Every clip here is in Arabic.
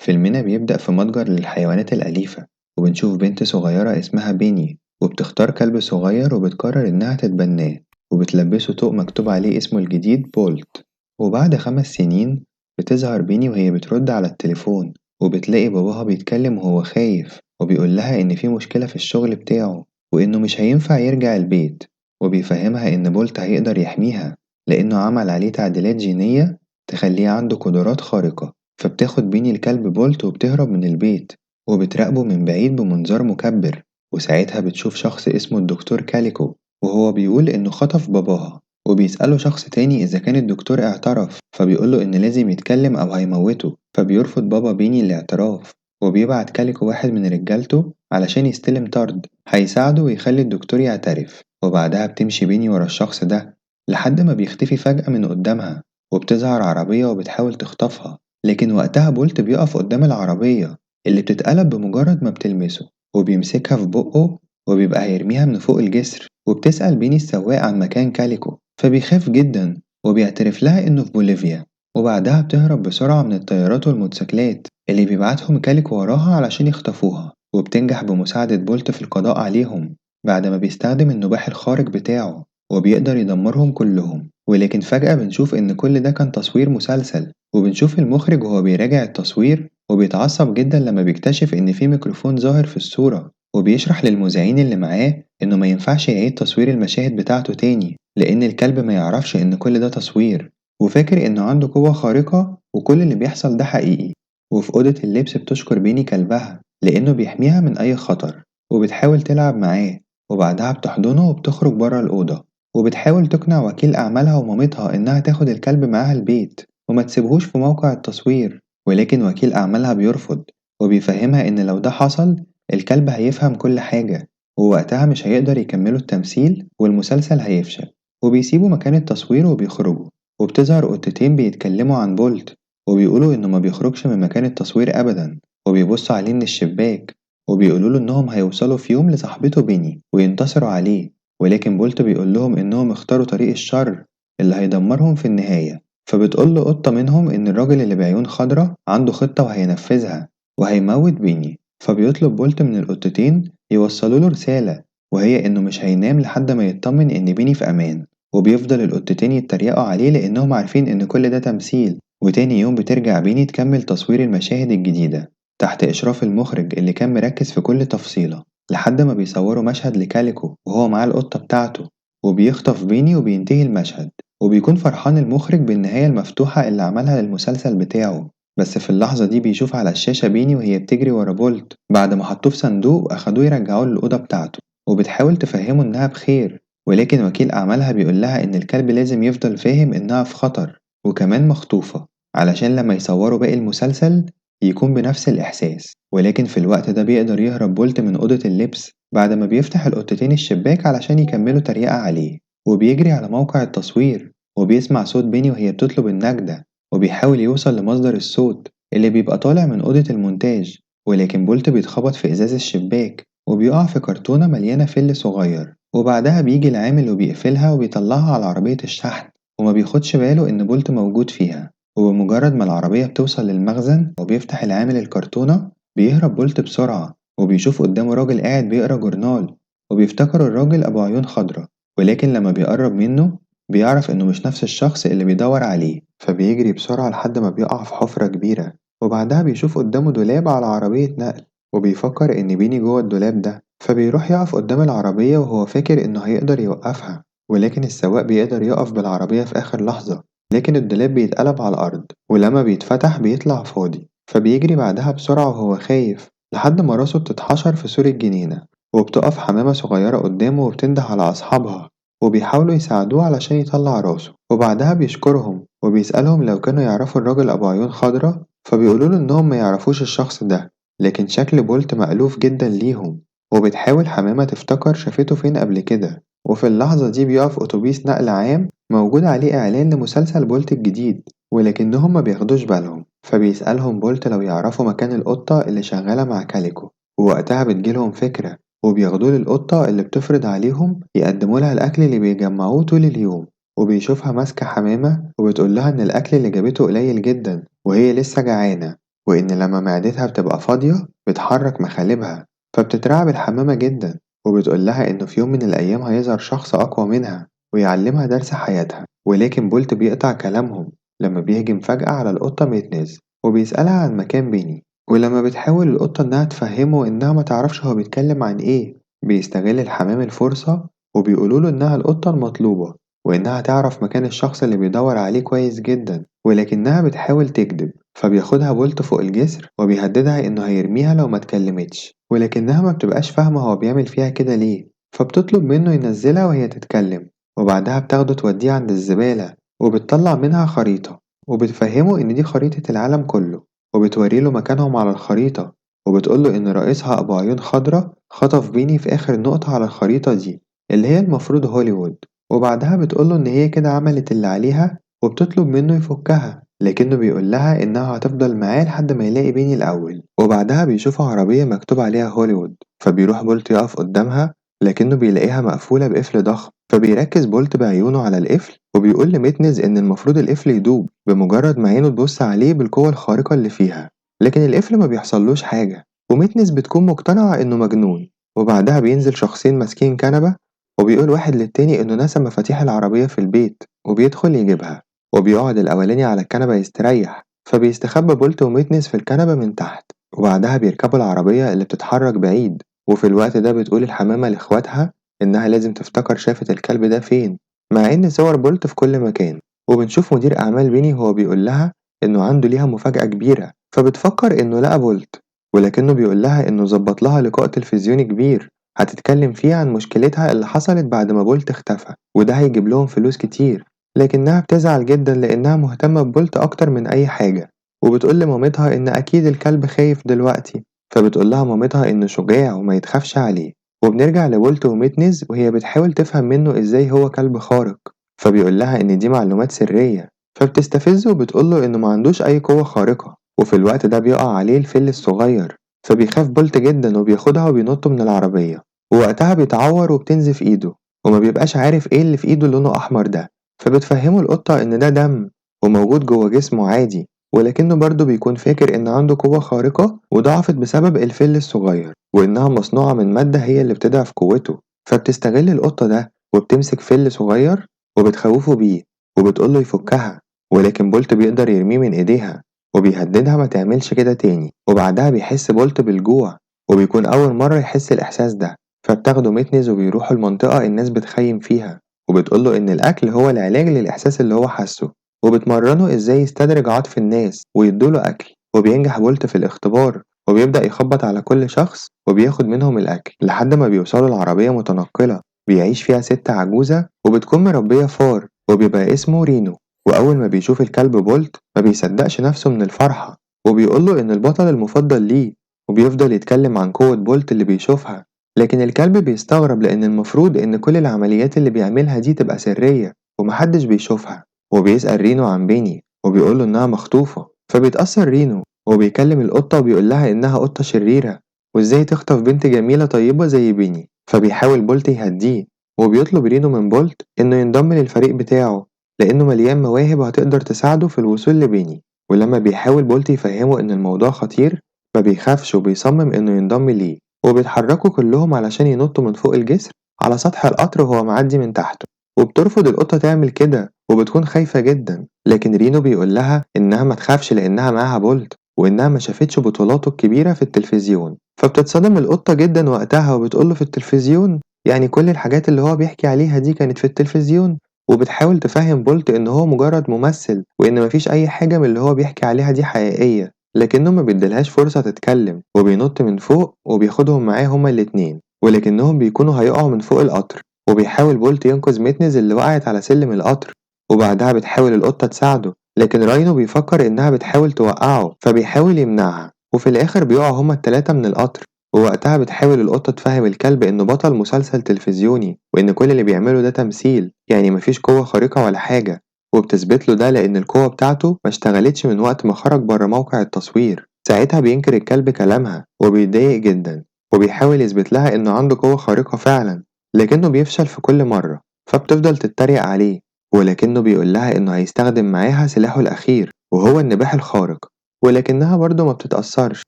فيلمنا بيبدأ في متجر للحيوانات الأليفة، وبنشوف بنت صغيرة اسمها بيني وبتختار كلب صغير وبتقرر إنها تتبناه، وبتلبسه طوق مكتوب عليه اسمه الجديد بولت. وبعد 5 سنين بتظهر بيني وهي بترد على التليفون، وبتلاقي باباها بيتكلم وهو خايف، وبيقول لها إن في مشكلة في الشغل بتاعه وإنه مش هينفع يرجع البيت، وبيفهمها إن بولت هيقدر يحميها لأنه عمل عليه تعديلات جينية تخليه عنده قدرات خارقة. فبتاخد بيني الكلب بولت وبتهرب من البيت، وبتراقبه من بعيد بمنظار مكبر. وساعتها بتشوف شخص اسمه الدكتور كاليكو وهو بيقول إنه خطف باباها، وبيسأله شخص تاني إذا كان الدكتور اعترف، فبيقوله إن لازم يتكلم أو هيموته. فبيرفض بابا بيني الاعتراف، وبيبعت كاليكو واحد من رجالته علشان يستلم طرد هيساعده ويخلي الدكتور يعترف. وبعدها بتمشي بيني ورا الشخص ده لحد ما بيختفي فجأة من قدامها، وبتظهر عربية وبتحاول تخطفها. لكن وقتها بولت بيقف قدام العربية اللي بتتقلب بمجرد ما بتلمسه، وبيمسكها في بقه وبيبقى هيرميها من فوق الجسر. وبتسأل بيني السواق عن مكان كاليكو، فبيخاف جدا وبيعترف لها إنه في بوليفيا. وبعدها بتهرب بسرعة من الطيارات والموتوسيكلات اللي بيبعتهم كاليكو وراها علشان يخطفوها، وبتنجح بمساعدة بولت في القضاء عليهم بعد ما بيستخدم النباح الخارق بتاعه، وبيقدر يدمرهم كلهم. ولكن فجأة بنشوف إن كل ده كان تصوير مسلسل، وبنشوف المخرج وهو بيراجع التصوير وبيتعصب جدا لما بيكتشف إن في ميكروفون ظاهر في الصورة، وبيشرح للمذيعين اللي معاه إنه ما ينفعش يعيد تصوير المشاهد بتاعته تاني لأن الكلب ما يعرفش إن كل ده تصوير، وفاكر إنه عنده قوة خارقة وكل اللي بيحصل ده حقيقي. وفي أوضة اللبس بتشكر بيني كلبها لأنه بيحميها من أي خطر، وبتحاول تلعب معاه، وبعدها بتحضنه وبتخرج بره الأوضة، وبتحاول تقنع وكيل أعمالها ومامتها إنها تاخد الكلب معاها البيت وما تسيبهوش في موقع التصوير. ولكن وكيل أعمالها بيرفض، وبيفهمها إن لو ده حصل الكلب هيفهم كل حاجة، ووقتها مش هيقدر يكملوا التمثيل والمسلسل هيفشل. وبيسيبوا مكان التصوير وبيخرجوا، وبتظهر قطتين بيتكلموا عن بولت وبيقولوا إنه ما بيخرجش من مكان التصوير أبدا، وبيبصوا عليه من الشباك وبيقولوا إنهم هيوصلوا في يوم لصاحبته بيني وينتصروا عليه. ولكن بولت بيقول لهم إنهم اختاروا طريق الشر اللي هيدمرهم في النهاية. فبتقول له قطة منهم إن الراجل اللي بعيون خضرا عنده خطة وهينفذها وهيموت بيني. فبيطلب بولت من القطتين يوصلوا له رسالة، وهي إنه مش هينام لحد ما يطمن إن بيني في أمان. وبيفضل القطتين يتريقوا عليه لأنهم عارفين إن كل ده تمثيل. وتاني يوم بترجع بيني تكمل تصوير المشاهد الجديدة تحت إشراف المخرج اللي كان مركز في كل تفصيلة، لحد ما بيصوروا مشهد لكاليكو وهو معاه القطة بتاعته، وبيخطف بيني وبينتهي المشهد. وبيكون فرحان المخرج بالنهاية المفتوحة اللي عملها للمسلسل بتاعه. بس في اللحظة دي بيشوف على الشاشة بيني وهي بتجري ورا بولت بعد ما حطوه في صندوق وأخدوه يرجعوه للأوضة بتاعته، وبتحاول تفهمه إنها بخير. ولكن وكيل أعمالها بيقول لها إن الكلب لازم يفضل فاهم إنها في خطر وكمان مخطوفة علشان لما يصوروا باقي المسلسل يكون بنفس الإحساس. ولكن في الوقت ده بيقدر يهرب بولت من أوضة اللبس بعد ما بيفتح القطتين الشباك علشان يكملوا تريقة عليه، وبيجري على موقع التصوير وبيسمع صوت بيني وهي بتطلب النجدة، وبيحاول يوصل لمصدر الصوت اللي بيبقى طالع من أوضة المونتاج. ولكن بولت بيتخبط في إزاز الشباك وبيقع في كرتونة مليانة فل صغير، وبعدها بيجي العامل وبيقفلها وبيطلعها على عربية الشحن، وما بياخدش باله إن بولت موجود فيها. وبمجرد ما العربية بتوصل للمخزن وبيفتح العامل الكرتونة بيهرب بولت بسرعة، وبيشوف قدامه راجل قاعد بيقرا جورنال، وبيفتكر الراجل أبو عيون خضرا. ولكن لما بيقرب منه بيعرف إنه مش نفس الشخص اللي بيدور عليه، فبيجري بسرعة لحد ما بيقع في حفرة كبيرة. وبعدها بيشوف قدامه دولاب على عربية نقل، وبيفكر إن بيني جوه الدولاب ده، فبيروح يقف قدام العربية وهو فاكر إنه هيقدر يوقفها. ولكن السواق بيقدر يقف بالعربية في آخر لحظة، لكن الدولاب بيتقلب على الأرض ولما بيتفتح بيطلع فاضي. فبيجري بعدها بسرعة وهو خايف لحد ما راسه بتتحشر في سور الجنينة، وبتقف حمامة صغيرة قدامه وبتنده على أصحابها وبيحاولوا يساعدوه علشان يطلع راسه. وبعدها بيشكرهم وبيسألهم لو كانوا يعرفوا الراجل أبو عيون خضرا، فبيقولوله إنهم ما يعرفوش الشخص ده، لكن شكل بولت مألوف جدا ليهم. وبتحاول حمامة تفتكر شافته فين قبل كده. وفي اللحظة دي بيقف أتوبيس نقل عام موجود عليه إعلان لمسلسل بولت الجديد، ولكنهم ما بياخدوش بالهم. فبيسألهم بولت لو يعرفوا مكان القطة اللي شغالة مع كاليكو، ووقتها بتجيلهم فكرة وبياخدوه للقطة اللي بتفرض عليهم يقدموا لها الأكل اللي بيجمعوه طول اليوم. وبيشوفها ماسكة حمامة وبتقول لها إن الأكل اللي جابته قليل جدا وهي لسه جعانة، وإن لما معدتها بتبقى فاضية بتحرك مخالبها، فبتترعب الحمامة جدا، وبتقول لها إنه في يوم من الأيام هيظهر شخص أقوى منها ويعلمها درس حياتها. ولكن بولت بيقطع كلامهم لما بيهجم فجأة على القطة ميتنز وبيسألها عن مكان بيني. ولما بتحاول القطة إنها تفهمه إنها متعرفش هو بيتكلم عن إيه، بيستغل الحمام الفرصة وبيقولوله إنها القطة المطلوبة وإنها تعرف مكان الشخص اللي بيدور عليه كويس جدا، ولكنها بتحاول تكذب. فبياخدها بولت فوق الجسر وبيهددها إنه هيرميها لو ما اتكلمتش، ولكنها ما بتبقاش فاهمة هو بيعمل فيها كده ليه، فبتطلب منه ينزلها وهي تتكلم. وبعدها بتاخده توديه عند الزبالة وبتطلع منها خريطة وبتفهمه إن دي خريطة العالم كله، وبتوريله مكانهم على الخريطة، وبتقوله إن رئيسها أبو عيون خضرا خطف بيني في آخر نقطة على الخريطة دي اللي هي المفروض هوليوود. وبعدها بتقوله إن هي كده عملت اللي عليها وبتطلب منه يفكها، لكنه بيقول لها إنها هتفضل معاه لحد ما يلاقي بيني الأول. وبعدها بيشوفوا عربية مكتوب عليها هوليوود، فبيروح بولت يقف قدامها لكنه بيلاقيها مقفولة بقفل ضخم، فبيركز بولت بعيونه على القفل وبيقول لميتنز إن المفروض القفل يدوب بمجرد ما عينه تبص عليه بالقوة الخارقة اللي فيها، لكن القفل ما بيحصلوش حاجة وميتنز بتكون مقتنعة إنه مجنون. وبعدها بينزل شخصين ماسكين كنبة وبيقول واحد للتاني إنه نسى مفاتيح العربية في البيت وبيدخل يجيبها، وبيقعد الأولاني على الكنبة يستريح، فبيستخبى بولت وميتنس في الكنبة من تحت. وبعدها بيركبوا العربية اللي بتتحرك بعيد، وفي الوقت ده بتقول الحمامة لإخواتها إنها لازم تفتكر شافت الكلب ده فين، مع إن صور بولت في كل مكان. وبنشوف مدير أعمال بيني وهو بيقول لها إنه عنده ليها مفاجأة كبيرة، فبتفكر إنه لقى بولت، ولكنه بيقول لها إنه ظبط لها لقاء تلفزيوني كبير هتتكلم فيه عن مشكلتها اللي حصلت بعد ما بولت اختفى، وده هيجيب لهم فلوس كتير. لكنها بتزعل جدا لأنها مهتمة ببولت أكتر من أي حاجة، وبتقول لمامتها إن أكيد الكلب خايف دلوقتي، فبتقول لها مامتها إنه شجاع وما يتخافش عليه. وبنرجع لبولت وميتنز وهي بتحاول تفهم منه إزاي هو كلب خارق، فبيقول لها إن دي معلومات سرية، فبتستفزه وبتقوله إنه ما عندوش أي قوة خارقة. وفي الوقت ده بيقع عليه الفيل الصغير، فبيخاف بولت جدا وبياخدها وبينط من العربية، ووقتها بيتعور وبتنزف إيده وما بيبقاش عارف إيه اللي في إيده لونه أحمر ده، فبتفهمه القطة إن ده دم وموجود جوه جسمه عادي، ولكنه برضه بيكون فاكر إن عنده قوة خارقة وضعفت بسبب الفيل الصغير وإنها مصنوعة من مادة هي اللي بتضعف قوته. فبتستغل القطة ده وبتمسك فيل صغير وبتخوفه بيه وبتقوله يفكها، ولكن بولت بيقدر يرميه من إيديها وبيهددها ما تعملش كده تاني. وبعدها بيحس بولت بالجوع وبيكون أول مرة يحس الإحساس ده، فبتاخده ميتنز وبيروحوا المنطقة الناس بتخيم فيها وبتقوله إن الأكل هو العلاج للإحساس اللي هو حاسه، وبتمرنه إزاي يستدرج عطف الناس ويدوله أكل. وبينجح بولت في الاختبار وبيبدأ يخبط على كل شخص وبياخد منهم الأكل لحد ما بيوصلوا لعربية متنقلة بيعيش فيها ست عجوزة وبتكون مربية فار وبيبقى اسمه رينو. وأول ما بيشوف الكلب بولت ما بيصدقش نفسه من الفرحة وبيقوله إن البطل المفضل ليه، وبيفضل يتكلم عن قوة بولت اللي بيشوفها. لكن الكلب بيستغرب لأن المفروض إن كل العمليات اللي بيعملها دي تبقى سرية ومحدش بيشوفها. وبيسأل رينو عن بيني وبيقوله إنها مخطوفة، فبيتأثر رينو وبيكلم القطة وبيقول لها إنها قطة شريرة وإزاي تخطف بنت جميلة طيبة زي بيني. فبيحاول بولت يهديه وبيطلب رينو من بولت إنه ينضم للفريق بتاعه لأنه مليان مواهب هتقدر تساعده في الوصول لبيني. ولما بيحاول بولت يفهمه إن الموضوع خطير ما بيخافش وبيصمم إنه ينضم ليه، وبيتحركوا كلهم علشان ينطوا من فوق الجسر على سطح القطر وهو معدي من تحته. وبترفض القطة تعمل كده وبتكون خايفة جدا، لكن رينو بيقول لها إنها ما تخافش لأنها معاها بولت وإنها ما شافتش بطولاته الكبيرة في التلفزيون. فبتتصدم القطة جدا وقتها وبتقوله في التلفزيون، يعني كل الحاجات اللي هو بيحكي عليها دي كانت في التلفزيون. وبتحاول تفهم بولت إن هو مجرد ممثل وإن مفيش أي حاجة من اللي هو بيحكي عليها دي حقيقية، لكنه ما بيديلهاش فرصة تتكلم وبينط من فوق وبياخدهم معاه هما الاتنين، ولكنهم بيكونوا هيقعوا من فوق القطر. وبيحاول بولت ينقذ ميتنز اللي وقعت على سلم القطر، وبعدها بتحاول القطة تساعده لكن راينو بيفكر إنها بتحاول توقعه فبيحاول يمنعها، وفي الآخر بيقعوا هما التلاتة من القطر. ووقتها بتحاول القطة تفهم الكلب إنه بطل مسلسل تلفزيوني وإن كل اللي بيعمله ده تمثيل، يعني مفيش قوة خارقة ولا حاجة، وبتثبت له ده لأن القوة بتاعته ما اشتغلتش من وقت ما خرج بره موقع التصوير. ساعتها بينكر الكلب كلامها وبيتضايق جدا وبيحاول يثبت لها إنه عنده قوة خارقة فعلا، لكنه بيفشل في كل مرة، فبتفضل تتريق عليه، ولكنه بيقول لها إنه هيستخدم معاها سلاحه الأخير وهو النباح الخارق. ولكنها برضه ما بتتأثرش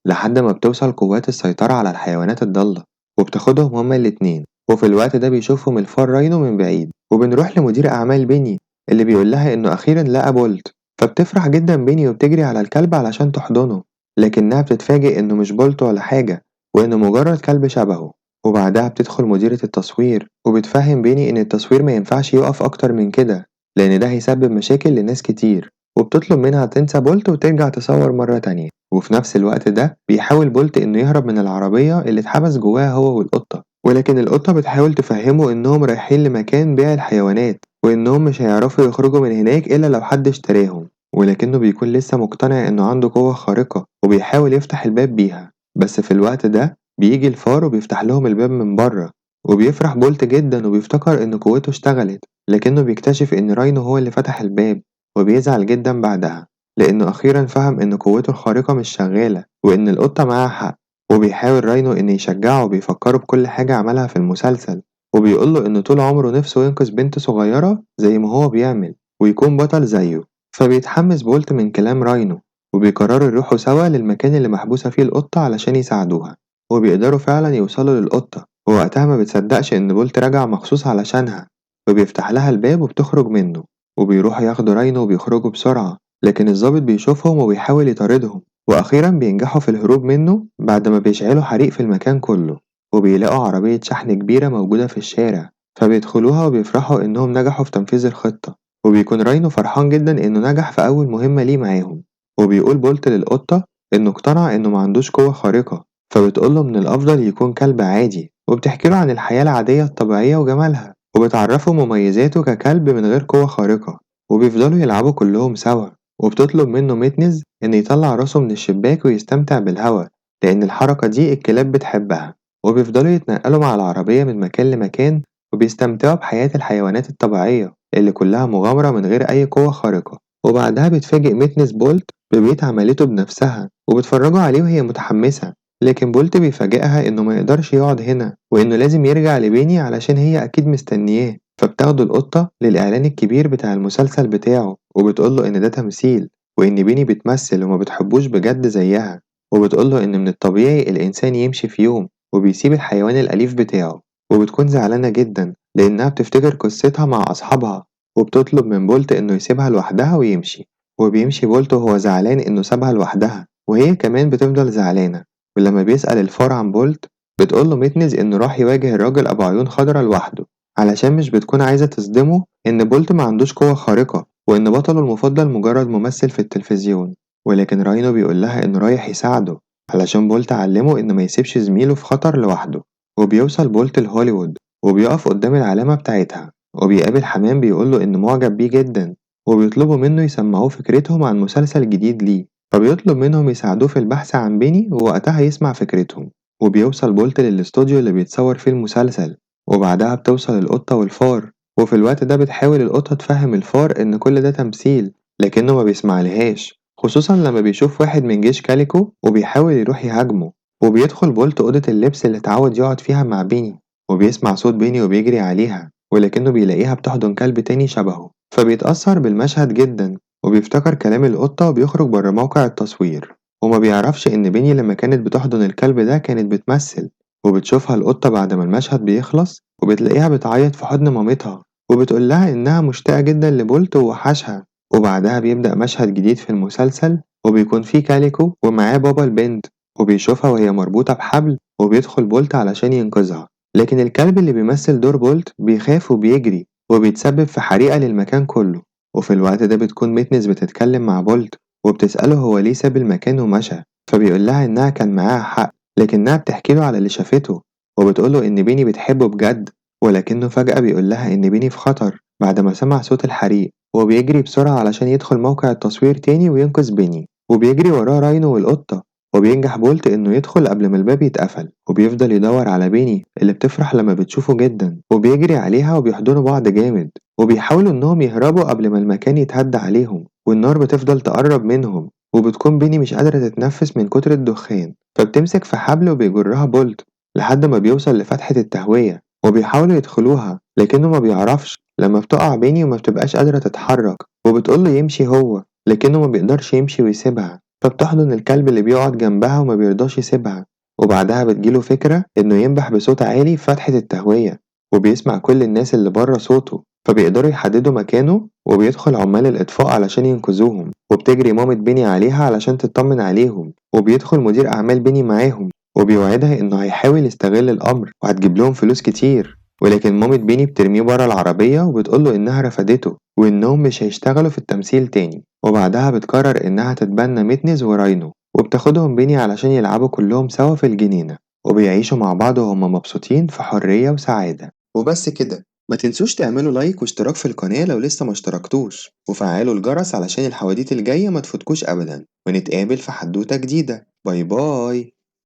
لحد ما بتوصل قوات السيطرة على الحيوانات الضالة وبتاخدهم هما الاتنين. وفي الوقت ده بيشوفهم الفار راينو من بعيد، وبنروح لمدير أعمال بيني اللي بيقولها إنه أخيرا لقى بولت. فبتفرح جدا بيني وبتجري على الكلب علشان تحضنه، لكنها بتتفاجئ إنه مش بولت ولا حاجة، وإنه مجرد كلب شبهه. وبعدها بتدخل مديرة التصوير وبتفهم بيني إن التصوير ما ينفعش يقف أكتر من كده، لأن ده هيسبب مشاكل لناس كتير، وبتطلب منها تنسى بولت وترجع تصور مرة تانية. وفي نفس الوقت ده بيحاول بولت إنه يهرب من العربية اللي اتحبس جواها هو والقطة، ولكن القطة بتحاول تفهمه إنهم رايحين لمكان بيع الحيوانات وإنهم مش هيعرفوا يخرجوا من هناك إلا لو حد اشتراهم، ولكنه بيكون لسه مقتنع إنه عنده قوة خارقة وبيحاول يفتح الباب بيها. بس في الوقت ده بيجي الفار وبيفتح لهم الباب من بره، وبيفرح بولت جدا وبيفتكر إن قوته اشتغلت، لكنه بيكتشف إن راينو هو اللي فتح الباب، وبيزعل جدا بعدها لأنه أخيرا فهم إن قوته الخارقة مش شغالة وإن القطة معاها حق. وبيحاول راينو إن يشجعه وبيفكره بكل حاجة عملها في المسلسل، وبيقوله إنه طول عمره نفسه ينقذ بنت صغيرة زي ما هو بيعمل ويكون بطل زيه. فبيتحمس بولت من كلام راينو، وبيقرروا يروحوا سوا للمكان اللي محبوسة فيه القطة علشان يساعدوها. وبيقدروا فعلا يوصلوا للقطة، ووقتها ما بتصدقش إن بولت رجع مخصوص علشانها، وبيفتح لها الباب وبتخرج منه. وبيروحوا ياخدوا راينو وبيخرجوا بسرعة، لكن الضابط بيشوفهم وبيحاول يطاردهم، وأخيرا بينجحوا في الهروب منه بعد ما بيشعلوا حريق في المكان كله. وبيلاقوا عربية شحن كبيرة موجودة في الشارع، فبيدخلوها وبيفرحوا إنهم نجحوا في تنفيذ الخطة. وبيكون راينو فرحان جدا إنه نجح في أول مهمة ليه معاهم. وبيقول بولت للقطة إنه اقتنع إنه معندوش قوة خارقة، فبتقوله من الأفضل يكون كلب عادي، وبتحكيله عن الحياة العادية الطبيعية وجمالها، وبتعرفه مميزاته ككلب من غير قوة خارقة. وبيفضلوا يلعبوا كلهم سوا، وبتطلب منه ميتنز إن يطلع راسه من الشباك ويستمتع بالهوا، لأن الحركة دي الكلاب بتحبها. وبيفضلوا يتنقلوا مع العربية من مكان لمكان، وبيستمتعوا بحياة الحيوانات الطبيعية اللي كلها مغامرة من غير أي قوة خارقة. وبعدها بتفاجئ ميتنز بولت ببيت عملته بنفسها، وبتفرجوا عليه وهي متحمسة، لكن بولت بيفاجئها إنه ما يقدرش يقعد هنا وإنه لازم يرجع لبيني علشان هي أكيد مستنياه. فبتاخده القطة للإعلان الكبير بتاع المسلسل بتاعه، وبتقوله إن ده تمثيل وإن بيني بتمثل وما بتحبوش بجد زيها. وبتقوله إن من الطبيعي الإنسان يمشي في يوم وبيسيب الحيوان الأليف بتاعه. وبتكون زعلانة جدا لأنها بتفتكر قصتها مع أصحابها، وبتطلب من بولت إنه يسيبها لوحدها ويمشي. وبيمشي بولت وهو زعلان إنه سابها لوحدها، وهي كمان بتفضل زعلانة. ولما بيسأل الفار عن بولت بتقوله ميتنز إنه راح يواجه الراجل أبو عيون خضرا لوحده، علشان مش بتكون عايزة تصدمه إن بولت ما عندوش قوة خارقة وإن بطله المفضل مجرد ممثل في التلفزيون. ولكن راينو بيقول لها إنه رايح يساعده علشان بولت علمه إنه ما يسيبش زميله في خطر لوحده. وبيوصل بولت لهوليوود وبيقف قدام العلامة بتاعتها، وبيقابل حمام بيقوله إنه معجب بيه جدا، وبيطلبوا منه يسمعوه فكرتهم عن مسلسل جديد ليه. فبيطلب منهم يساعدوه في البحث عن بيني، ووقتها يسمع فكرتهم. وبيوصل بولت للاستوديو اللي بيتصور فيه المسلسل، وبعدها بتوصل القطة والفار. وفي الوقت ده بتحاول القطة تفهم الفار إن كل ده تمثيل، لكنه ما بيسمعلهاش، خصوصا لما بيشوف واحد من جيش كاليكو وبيحاول يروح يهاجمه. وبيدخل بولت أوضة اللبس اللي اتعود يقعد فيها مع بيني، وبيسمع صوت بيني وبيجري عليها، ولكنه بيلاقيها بتحضن كلب تاني شبهه. فبيتأثر بالمشهد جدا وبيفتكر كلام القطة وبيخرج بره موقع التصوير. وما بيعرفش إن بيني لما كانت بتحضن الكلب ده كانت بتمثل. وبتشوفها القطة بعد ما المشهد بيخلص وبتلاقيها بتعيط في حضن مامتها، وبتقول لها إنها مشتاقة جدا لبولت ووحشها. وبعدها بيبدأ مشهد جديد في المسلسل، وبيكون فيه كاليكو ومعاه بابا البنت، وبيشوفها وهي مربوطة بحبل، وبيدخل بولت علشان ينقذها. لكن الكلب اللي بيمثل دور بولت بيخاف وبيجري وبيتسبب في حريقة للمكان كله. وفي الوقت ده بتكون ميتنس بتتكلم مع بولت وبتسأله هو ليه ساب المكان ومشى، فبيقول لها إنها كان معاها حق، لكنها بتحكي له على اللي شافته، وبتقوله إن بيني بتحبه بجد. ولكنه فجأة بيقول لها إن بيني في خطر بعد ما سمع صوت الحريق، وبيجري بسرعة علشان يدخل موقع التصوير تاني وينقذ بيني. وبيجري وراه راينو والقطة، وبينجح بولت إنه يدخل قبل ما الباب يتقفل. وبيفضل يدور على بيني اللي بتفرح لما بتشوفه جدا، وبيجري عليها وبيحضنوا بعض جامد، وبيحاولوا إنهم يهربوا قبل ما المكان يتهد عليهم والنار بتفضل تقرب منهم. وبتكون بيني مش قادرة تتنفس من كتر الدخان، فبتمسك في حبل وبيجرها بولت لحد ما بيوصل لفتحة التهوية، وبيحاولوا يدخلوها لكنه ما بيعرفش لما بتقع بيني وما بتبقاش قادرة تتحرك. وبتقوله يمشي هو، لكنه ما بيقدرش يمشي ويسيبها، فبتحضن الكلب اللي بيقعد جنبها وما بيرضاش يسيبها، وبعدها بتجيله فكرة إنه ينبح بصوت عالي في فتحة التهوية، وبيسمع كل الناس اللي بره صوته، فبيقدروا يحددوا مكانه، وبيدخل عمال الإطفاء علشان ينقذوهم، وبتجري مامة بيني عليها علشان تطمن عليهم، وبيدخل مدير أعمال بيني معاهم، وبيوعدها إنه هيحاول يستغل الأمر وهتجيب لهم فلوس كتير، ولكن مامة بيني بترميه برا العربية وبتقوله إنها رفضته وإنهم مش هيشتغلوا في التمثيل تاني، وبعدها بتقرر إنها تتبنى ميتنز وراينو، وبتاخدهم بيني علشان يلعبوا كلهم سوا في الجنينة، وبيعيشوا مع بعض وهم مبسوطين في حرية وسعادة. وبس كده، ما تنسوش تعملوا لايك واشتراك في القناة لو لسه ما اشتركتوش، وفعلوا الجرس علشان الحواديت الجاية ما تفوتكوش أبدا، ونتقابل في حدوتة جديدة. باي باي.